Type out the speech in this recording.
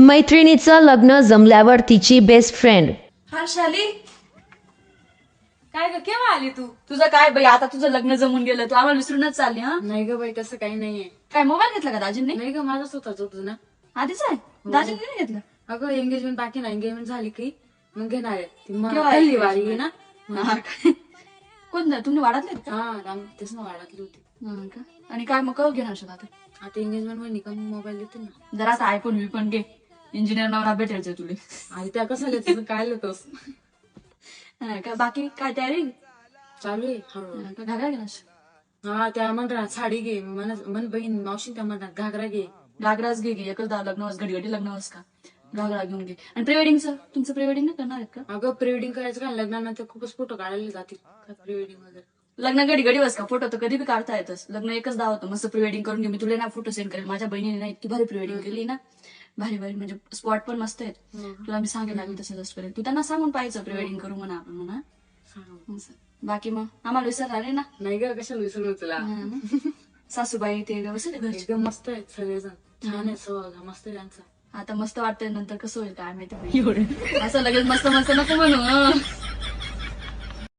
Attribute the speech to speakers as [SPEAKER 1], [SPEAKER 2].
[SPEAKER 1] मैत्रिणीचं लग्न जमल्यावर तिची best friend.
[SPEAKER 2] Harshali, काय ग केव्हा आली तू? तुझं काय बाई, आता तुझं लग्न जमून गेलं, तू आम्हाला विसरूनच चालली. हा
[SPEAKER 3] नाही ग बाई, तसं काही नाहीये.
[SPEAKER 2] काय मोबाईल घेतला का दाजींनी?
[SPEAKER 3] नाही ग, माझा स्वतःच होतो ना.
[SPEAKER 2] आधीच आहे दाजींनी नाही घेतलं.
[SPEAKER 3] अगं एंगेजमेंट बाकी ना, एंगेजमेंट झाली की मग घेणार आहे ती.
[SPEAKER 2] केव्हा
[SPEAKER 3] पहिली
[SPEAKER 2] engagement?
[SPEAKER 3] वारी आहे ना.
[SPEAKER 2] हा काय? कोण तुम्ही वाढतले का?
[SPEAKER 3] हा, तेच ना, वाढतली होती.
[SPEAKER 2] हा का? आणि काय मग कव घेणार शकत आता?
[SPEAKER 3] आता एंगेजमेंट होईल का मग मोबाईल देते ना.
[SPEAKER 2] जरा आयफोन विपन घे, इंजिनियर नवरा भेटायचं तुले.
[SPEAKER 3] आणि त्या कसं घेतलं काय लिहितोस.
[SPEAKER 2] हा का? बाकी काय तयारी
[SPEAKER 3] चालू आहे हळूहळू.
[SPEAKER 2] हा का? घागरा घेणार?
[SPEAKER 3] हा, त्या म्हणतात साडी घे, मन बहीण मावशी त्या म्हणतात घागरा घे.
[SPEAKER 2] घागराच घे एकच लग्न वस घडी घडी लग्न वस का? घागरा घेऊन घे. आणि प्री वेडिंगचं तुमचं प्री वेडिंग नाही करणार आहेत का?
[SPEAKER 3] अगं प्री वेडिंग करायचं का, लग्नानंतर खूपच फोटो काढायला जातील प्री वेडिंग वगैरे.
[SPEAKER 2] लग्न घडी घडी वस का? फोटो तर कधी बी काढता येतच. लग्न एकच दाव होतं, मस्त प्री वेडिंग करून घे. मी तुला ना फोटो सेंड करेल. माझ्या बहिणीने ना इतकी भारी प्री वेडिंग केली ना, भारी भारी, म्हणजे स्पॉट पण मस्त आहेत. तुला मी सांगेल, आम्ही तसं सजेस्ट करेल. तू त्यांना सांगून पाहिजे प्री वेडिंग करू म्हणा आपण म्हणा. असं. बाकी मग आम्हाला विसरणार आहे ना?
[SPEAKER 3] नाही ग, कशाला विसरून तुला.
[SPEAKER 2] सासूबाई ते व्यवस्थित आहे घरचे?
[SPEAKER 3] एकदम मस्त आहेत सगळेजण, छान आहे स्वभाव, मस्त आहे त्यांचा.
[SPEAKER 2] आता मस्त वाटतंय, नंतर कसं होईल काय माहिती. असं लगेच मस्त मस्त नको म्हणू.